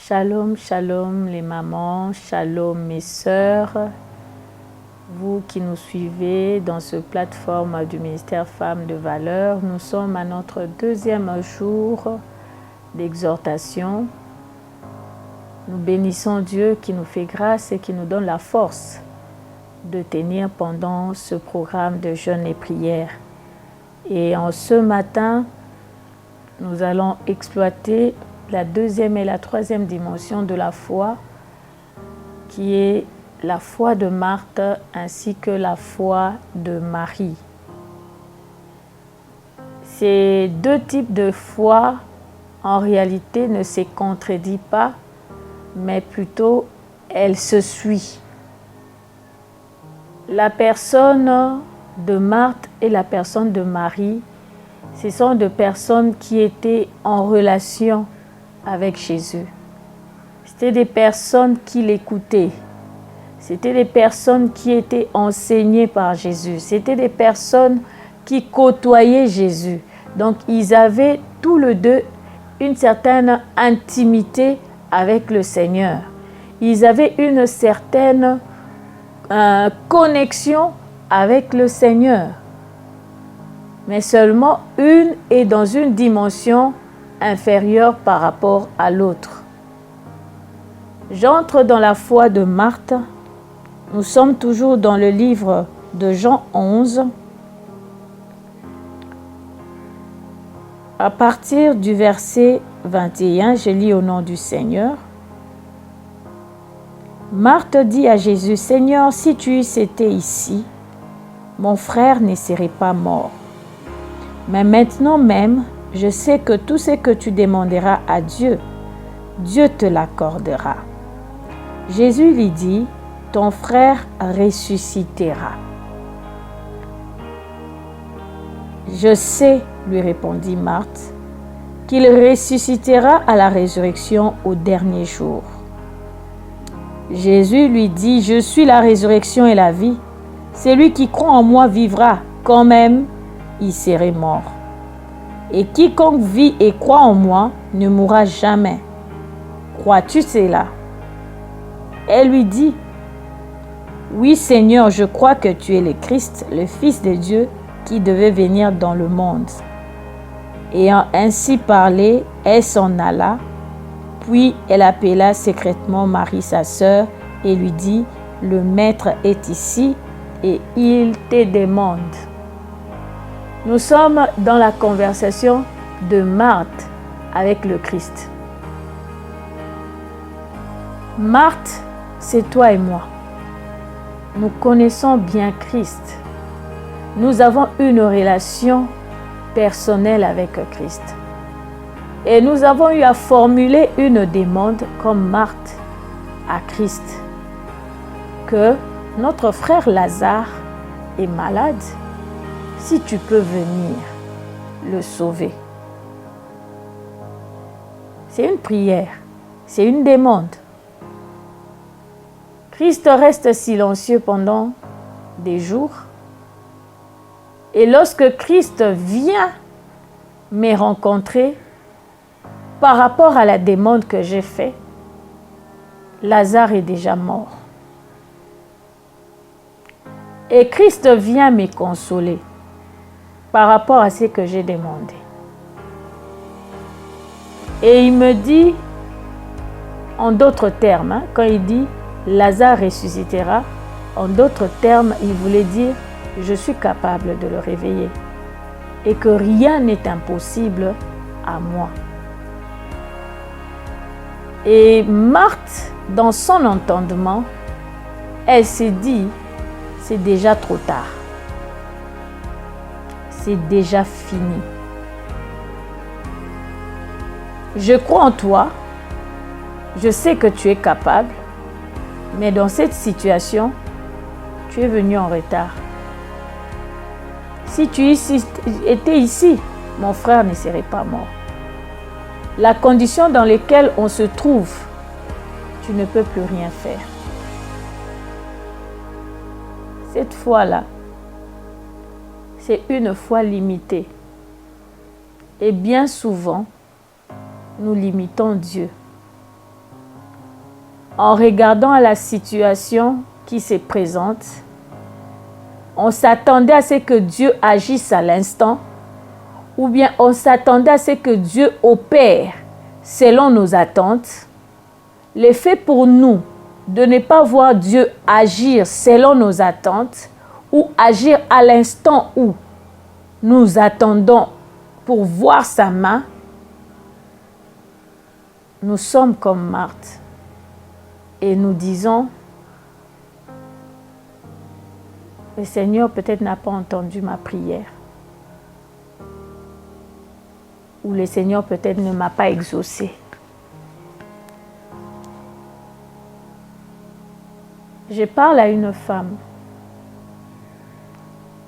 Shalom, shalom les mamans, shalom mes sœurs, vous qui nous suivez dans cette plateforme du ministère Femmes de Valeur. Nous sommes à notre deuxième jour d'exhortation. Nous bénissons Dieu qui nous fait grâce et qui nous donne la force de tenir pendant ce programme de jeûne et prière. Et en ce matin, nous allons exploiter la deuxième et la troisième dimension de la foi, qui est la foi de Marthe ainsi que la foi de Marie. Ces deux types de foi, en réalité, ne se contredisent pas, mais plutôt elles se suivent. La personne de Marthe et la personne de Marie, ce sont deux personnes qui étaient en relation avec Jésus. C'était des personnes qui l'écoutaient. C'était des personnes qui étaient enseignées par Jésus. C'était des personnes qui côtoyaient Jésus. Donc, ils avaient tous les deux une certaine intimité avec le Seigneur. Ils avaient une certaine connexion avec le Seigneur. Mais seulement une est dans une dimension inférieure par rapport à l'autre. J'entre dans la foi de Marthe. Nous sommes toujours dans le livre de Jean 11. À partir du verset 21, je lis au nom du Seigneur. Marthe dit à Jésus, « Seigneur, si tu eusses été ici, mon frère ne serait pas mort. Mais maintenant même, je sais que tout ce que tu demanderas à Dieu, Dieu te l'accordera. » Jésus lui dit, « Ton frère ressuscitera. » « Je sais, lui répondit Marthe, qu'il ressuscitera à la résurrection au dernier jour. Jésus lui dit, « Je suis la résurrection et la vie. Celui qui croit en moi vivra, quand même il serait mort. Et quiconque vit et croit en moi ne mourra jamais. Crois-tu cela? » Elle lui dit, « Oui, Seigneur, je crois que tu es le Christ, le Fils de Dieu, qui devait venir dans le monde. » Ayant ainsi parlé, elle s'en alla, puis elle appela secrètement Marie, sa sœur, et lui dit, « Le Maître est ici et il te demande. » Nous sommes dans la conversation de Marthe avec le Christ. Marthe, c'est toi et moi. Nous connaissons bien Christ. Nous avons une relation personnelle avec Christ. Et nous avons eu à formuler une demande comme Marthe à Christ, que notre frère Lazare est malade, si tu peux venir le sauver. C'est une prière, c'est une demande. Christ reste silencieux pendant des jours. Et lorsque Christ vient me rencontrer par rapport à la demande que j'ai faite, Lazare est déjà mort. Et Christ vient me consoler par rapport à ce que j'ai demandé. Et il me dit, en d'autres termes, quand il dit Lazare ressuscitera, en d'autres termes, il voulait dire je suis capable de le réveiller et que rien n'est impossible à moi. Et Marthe, dans son entendement, elle s'est dit, c'est déjà trop tard. C'est déjà fini. Je crois en toi, je sais que tu es capable, mais dans cette situation, tu es venu en retard. Si tu étais ici, mon frère ne serait pas mort. La condition dans laquelle on se trouve, tu ne peux plus rien faire. Cette foi-là, c'est une foi limitée. Et bien souvent, nous limitons Dieu en regardant à la situation qui se présente, on s'attendait à ce que Dieu agisse à l'instant, ou bien on s'attendait à ce que Dieu opère selon nos attentes. Le fait pour nous de ne pas voir Dieu agir selon nos attentes ou agir à l'instant où nous attendons pour voir sa main, nous sommes comme Marthe et nous disons, le Seigneur peut-être n'a pas entendu ma prière. Ou le Seigneur peut-être ne m'a pas exaucé. Je parle à une femme.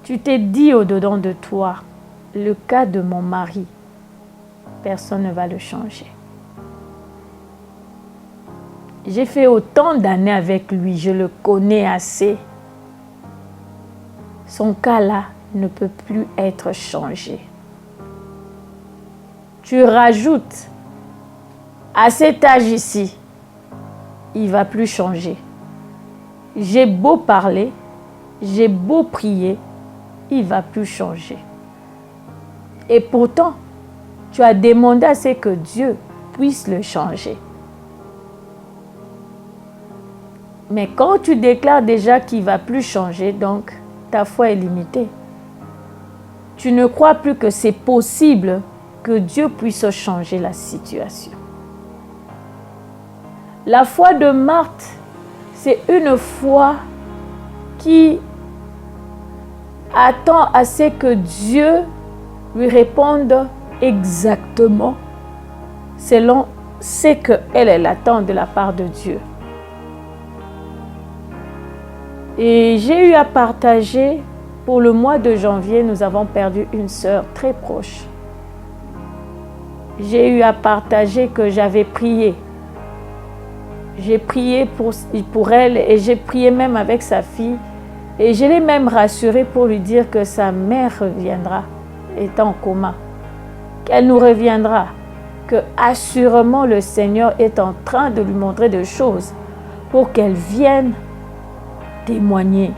Tu t'es dit au-dedans de toi, le cas de mon mari, personne ne va le changer. J'ai fait autant d'années avec lui, je le connais assez. Son cas-là ne peut plus être changé. Tu rajoutes à cet âge ici, il ne va plus changer. J'ai beau parler, j'ai beau prier, il ne va plus changer. Et pourtant, tu as demandé à ce que Dieu puisse le changer. Mais quand tu déclares déjà qu'il ne va plus changer, donc ta foi est limitée. Tu ne crois plus que c'est possible que Dieu puisse changer la situation. La foi de Marthe, c'est une foi qui attend à ce que Dieu lui réponde exactement selon ce qu'elle attend de la part de Dieu. Et j'ai eu à partager, pour le mois de janvier, nous avons perdu une sœur très proche. J'ai eu à partager que j'avais prié. J'ai prié pour elle et j'ai prié même avec sa fille. Et je l'ai même rassurée pour lui dire que sa mère reviendra, étant en coma. Qu'elle nous reviendra. Que assurément le Seigneur est en train de lui montrer des choses pour qu'elle vienne témoigner.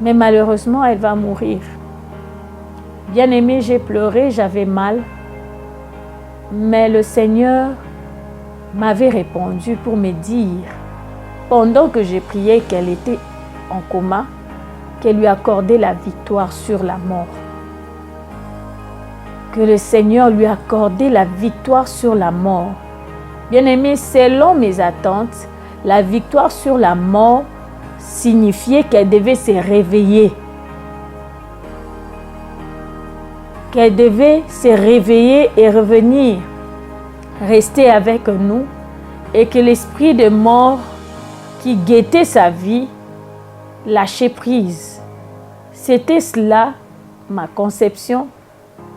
Mais malheureusement, elle va mourir. Bien-aimée, j'ai pleuré, j'avais mal. Mais le Seigneur m'avait répondu pour me dire, pendant que j'ai prié qu'elle était en coma, qu'elle lui accordait la victoire sur la mort. Que le Seigneur lui accordait la victoire sur la mort. Bien-aimé, selon mes attentes, la victoire sur la mort signifiait qu'elle devait se réveiller. Qu'elle devait se réveiller et revenir, rester avec nous, et que l'esprit de mort qui guettait sa vie lâchait prise. C'était cela ma conception,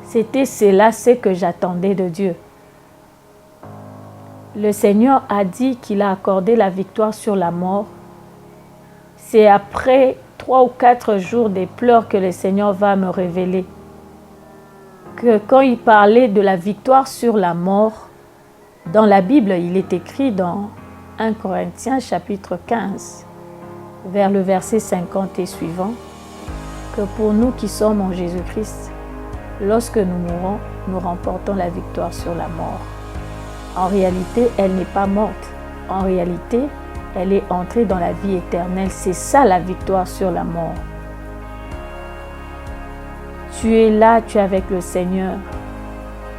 c'était cela ce que j'attendais de Dieu. Le Seigneur a dit qu'il a accordé la victoire sur la mort. C'est après 3 ou 4 jours de pleurs que le Seigneur va me révéler que quand il parlait de la victoire sur la mort, dans la Bible, il est écrit dans 1 Corinthiens chapitre 15, vers le verset 50 et suivant, que pour nous qui sommes en Jésus-Christ, lorsque nous mourons, nous remportons la victoire sur la mort. En réalité, elle n'est pas morte. En réalité, elle est entrée dans la vie éternelle. C'est ça la victoire sur la mort. Tu es là, tu es avec le Seigneur.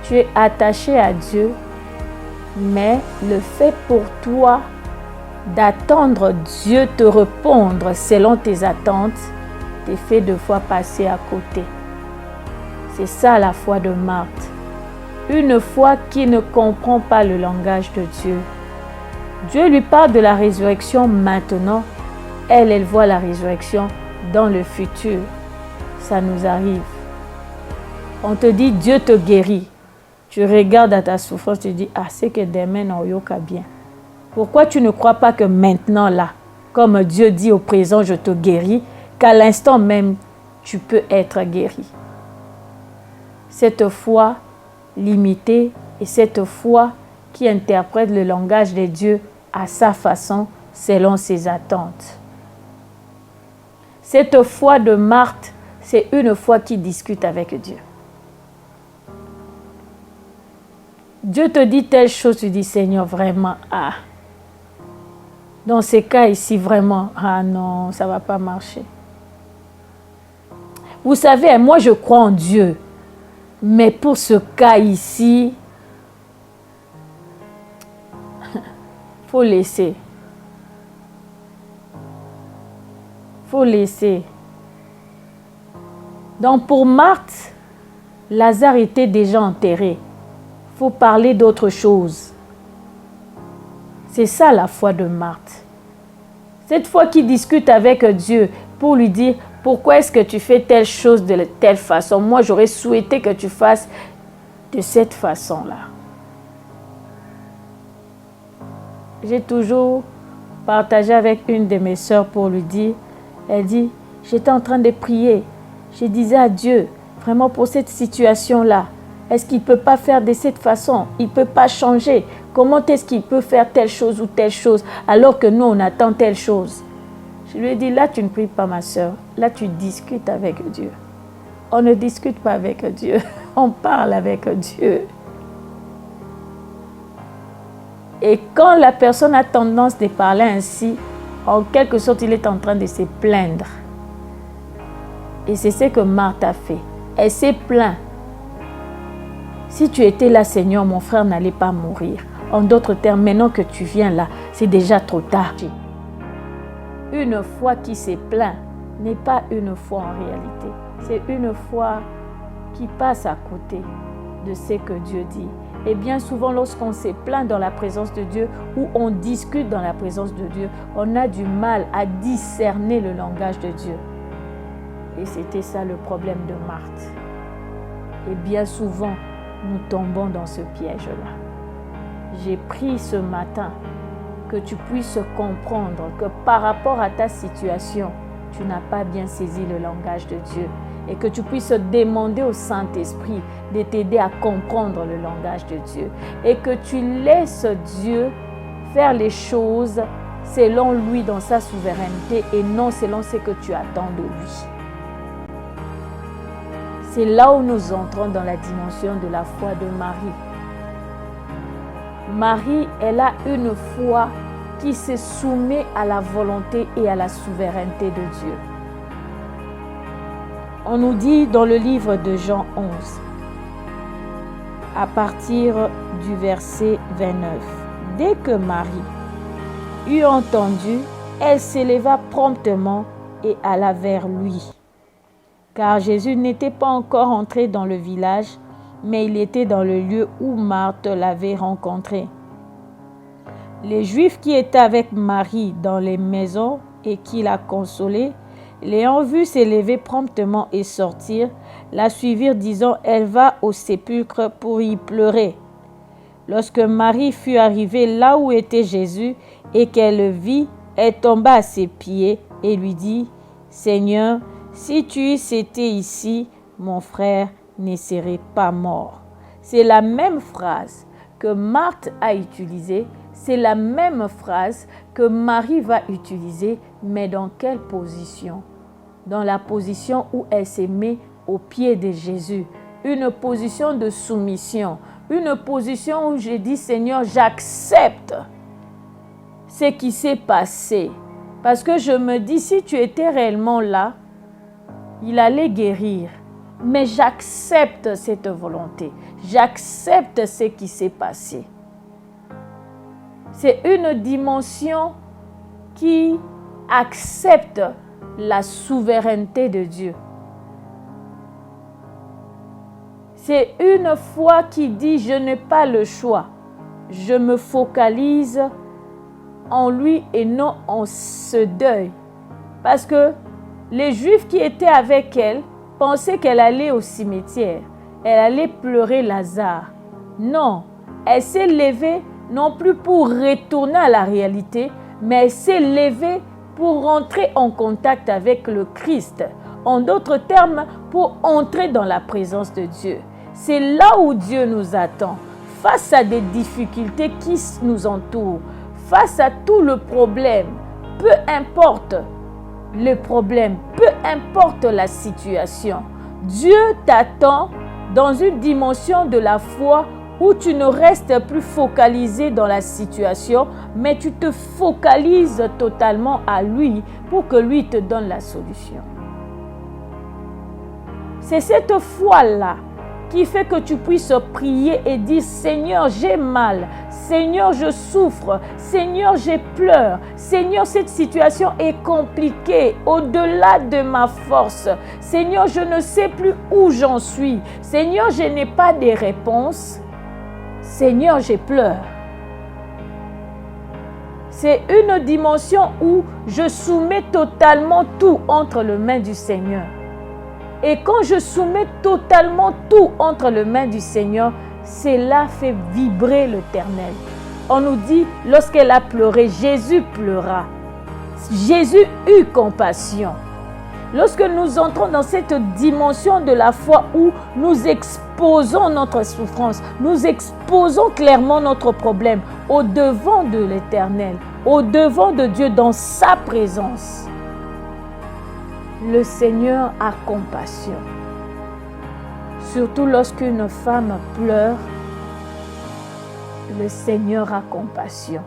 Tu es attaché à Dieu. Mais le fait pour toi d'attendre Dieu te répondre selon tes attentes, t'es fait 2 fois passer à côté. C'est ça la foi de Marthe. Une foi qui ne comprend pas le langage de Dieu. Dieu lui parle de la résurrection maintenant. Elle voit la résurrection dans le futur. Ça nous arrive. On te dit Dieu te guérit. Tu regardes à ta souffrance, tu dis, ah, c'est que demain, non, yoka bien. Pourquoi tu ne crois pas que maintenant, là, comme Dieu dit au présent, je te guéris, qu'à l'instant même, tu peux être guéri? Cette foi limitée et cette foi qui interprète le langage de Dieu à sa façon, selon ses attentes. Cette foi de Marthe, c'est une foi qui discute avec Dieu. Dieu te dit telle chose, tu dis Seigneur, vraiment, dans ces cas ici, vraiment, non, ça ne va pas marcher. Vous savez, moi je crois en Dieu, mais pour ce cas ici, faut laisser. Faut laisser. Donc pour Marthe, Lazare était déjà enterré. Faut parler d'autre chose. C'est ça la foi de Marthe. Cette foi qui discute avec Dieu pour lui dire pourquoi est-ce que tu fais telle chose de telle façon. Moi, j'aurais souhaité que tu fasses de cette façon-là. J'ai toujours partagé avec une de mes sœurs pour lui dire, elle dit, j'étais en train de prier. Je disais à Dieu, vraiment pour cette situation-là, est-ce qu'il ne peut pas faire de cette façon? Il ne peut pas changer. Comment est-ce qu'il peut faire telle chose ou telle chose alors que nous, on attend telle chose? Je lui ai dit, là, tu ne pries pas, ma soeur. Là, tu discutes avec Dieu. On ne discute pas avec Dieu. On parle avec Dieu. Et quand la personne a tendance de parler ainsi, en quelque sorte, il est en train de se plaindre. Et c'est ce que Marthe a fait. Elle s'est plainte. Si tu étais là, Seigneur, mon frère n'allait pas mourir. En d'autres termes, maintenant que tu viens là, c'est déjà trop tard. Une foi qui se plaint n'est pas une foi en réalité. C'est une foi qui passe à côté de ce que Dieu dit. Et bien souvent, lorsqu'on se plaint dans la présence de Dieu ou on discute dans la présence de Dieu, on a du mal à discerner le langage de Dieu. Et c'était ça le problème de Marthe. Et bien souvent, nous tombons dans ce piège-là. J'ai prié ce matin que tu puisses comprendre que par rapport à ta situation, tu n'as pas bien saisi le langage de Dieu et que tu puisses demander au Saint-Esprit de t'aider à comprendre le langage de Dieu et que tu laisses Dieu faire les choses selon lui dans sa souveraineté et non selon ce que tu attends de lui. C'est là où nous entrons dans la dimension de la foi de Marie. Marie, elle a une foi qui se soumet à la volonté et à la souveraineté de Dieu. On nous dit dans le livre de Jean 11, à partir du verset 29, « Dès que Marie eut entendu, elle s'éleva promptement et alla vers lui. Car Jésus n'était pas encore entré dans le village, mais il était dans le lieu où Marthe l'avait rencontré. Les Juifs qui étaient avec Marie dans les maisons et qui la consolaient, l'ayant vue s'élever promptement et sortir, la suivirent disant « Elle va au sépulcre pour y pleurer ». Lorsque Marie fut arrivée là où était Jésus et qu'elle le vit, elle tomba à ses pieds et lui dit « Seigneur, si tu eusse été ici, mon frère ne serait pas mort. » C'est la même phrase que Marthe a utilisée, c'est la même phrase que Marie va utiliser, mais dans quelle position? Dans la position où elle se met au pied de Jésus, une position de soumission, une position où je dis Seigneur, j'accepte ce qui s'est passé. Parce que je me dis, si tu étais réellement là, il allait guérir. Mais j'accepte cette volonté. J'accepte ce qui s'est passé. C'est une dimension qui accepte la souveraineté de Dieu. C'est une foi qui dit, je n'ai pas le choix. Je me focalise en lui et non en ce deuil. Parce que les Juifs qui étaient avec elle pensaient qu'elle allait au cimetière. Elle allait pleurer Lazare. Non, elle s'est levée non plus pour retourner à la réalité, mais elle s'est levée pour rentrer en contact avec le Christ. En d'autres termes, pour entrer dans la présence de Dieu. C'est là où Dieu nous attend. Face à des difficultés qui nous entourent, face à tout le problème, peu importe le problème, peu importe la situation, Dieu t'attend dans une dimension de la foi où tu ne restes plus focalisé dans la situation, mais tu te focalises totalement à lui pour que lui te donne la solution. C'est cette foi-là qui fait que tu puisses prier et dire « Seigneur, j'ai mal. Seigneur, je souffre. Seigneur, j'ai pleure. Seigneur, cette situation est compliquée, au-delà de ma force. Seigneur, je ne sais plus où j'en suis. Seigneur, je n'ai pas de réponses. Seigneur, j'ai pleure. » C'est une dimension où je soumets totalement tout entre les mains du Seigneur. Et quand je soumets totalement tout entre les mains du Seigneur, cela fait vibrer l'Éternel. On nous dit, lorsqu'elle a pleuré, Jésus pleura. Jésus eut compassion. Lorsque nous entrons dans cette dimension de la foi où nous exposons notre souffrance, nous exposons clairement notre problème au devant de l'Éternel, au devant de Dieu dans sa présence, le Seigneur a compassion. Surtout lorsqu'une femme pleure, le Seigneur a compassion.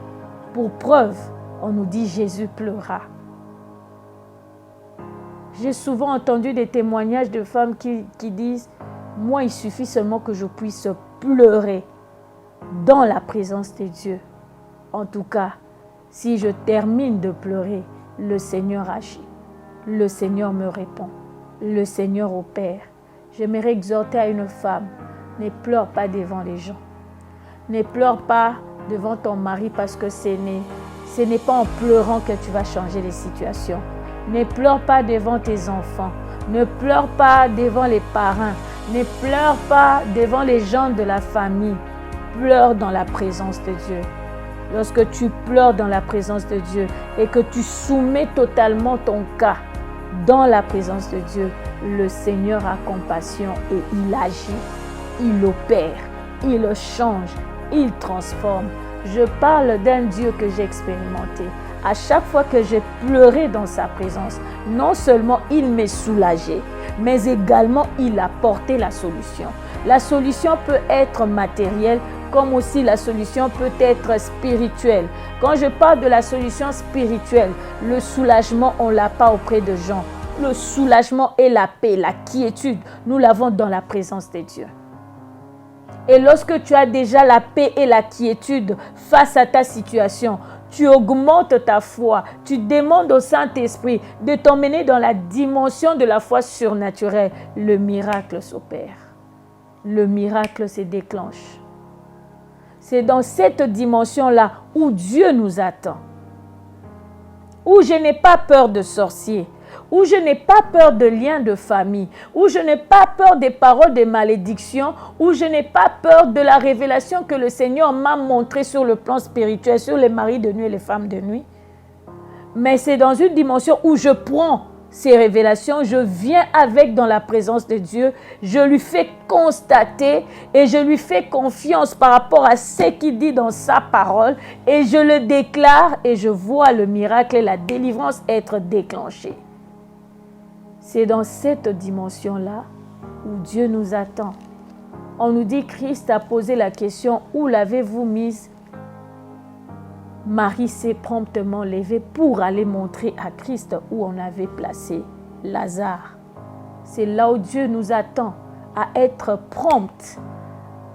Pour preuve, on nous dit Jésus pleura. J'ai souvent entendu des témoignages de femmes qui disent « Moi, il suffit seulement que je puisse pleurer dans la présence de Dieu. En tout cas, si je termine de pleurer, le Seigneur agit. Le Seigneur me répond. Le Seigneur opère. » J'aimerais exhorter à une femme, ne pleure pas devant les gens. Ne pleure pas devant ton mari parce que ce n'est pas en pleurant que tu vas changer les situations. Ne pleure pas devant tes enfants. Ne pleure pas devant les parents. Ne pleure pas devant les gens de la famille. Pleure dans la présence de Dieu. Lorsque tu pleures dans la présence de Dieu et que tu soumets totalement ton cas dans la présence de Dieu, le Seigneur a compassion et il agit, il opère, il change, il transforme. Je parle d'un Dieu que j'ai expérimenté. À chaque fois que j'ai pleuré dans sa présence, non seulement il m'est soulagé, mais également il a apporté la solution. La solution peut être matérielle, comme aussi la solution peut être spirituelle. Quand je parle de la solution spirituelle, le soulagement, on ne l'a pas auprès de gens. Le soulagement et la paix, la quiétude, nous l'avons dans la présence de Dieu. Et lorsque tu as déjà la paix et la quiétude face à ta situation, tu augmentes ta foi, tu demandes au Saint-Esprit de t'emmener dans la dimension de la foi surnaturelle. Le miracle s'opère. Le miracle se déclenche. C'est dans cette dimension-là où Dieu nous attend. Où je n'ai pas peur de sorciers. Où je n'ai pas peur de liens de famille, où je n'ai pas peur des paroles de malédiction, où je n'ai pas peur de la révélation que le Seigneur m'a montrée sur le plan spirituel, sur les maris de nuit et les femmes de nuit. Mais c'est dans une dimension où je prends ces révélations, je viens avec dans la présence de Dieu, je lui fais constater et je lui fais confiance par rapport à ce qu'il dit dans sa parole et je le déclare et je vois le miracle et la délivrance être déclenchée. C'est dans cette dimension-là où Dieu nous attend. On nous dit, Christ a posé la question, où l'avez-vous mise? Marie s'est promptement levée pour aller montrer à Christ où on avait placé Lazare. C'est là où Dieu nous attend, à être prompte,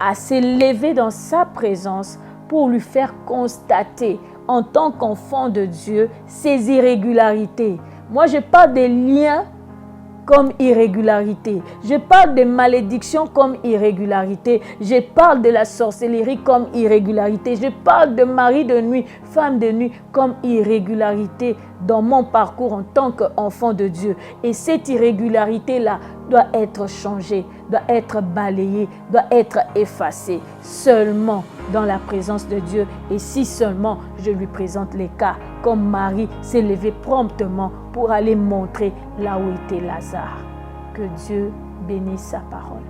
à s'élever dans sa présence pour lui faire constater en tant qu'enfant de Dieu ses irrégularités. Moi, je parle des liens comme irrégularité. Je parle de malédiction comme irrégularité. Je parle de la sorcellerie comme irrégularité. Je parle de mari de nuit, femme de nuit comme irrégularité dans mon parcours en tant qu'enfant de Dieu. Et cette irrégularité-là doit être changée, doit être balayée, doit être effacée seulement dans la présence de Dieu. Et si seulement je lui présente les cas, comme Marie s'est levée promptement pour aller montrer là où était Lazare. Que Dieu bénisse sa parole.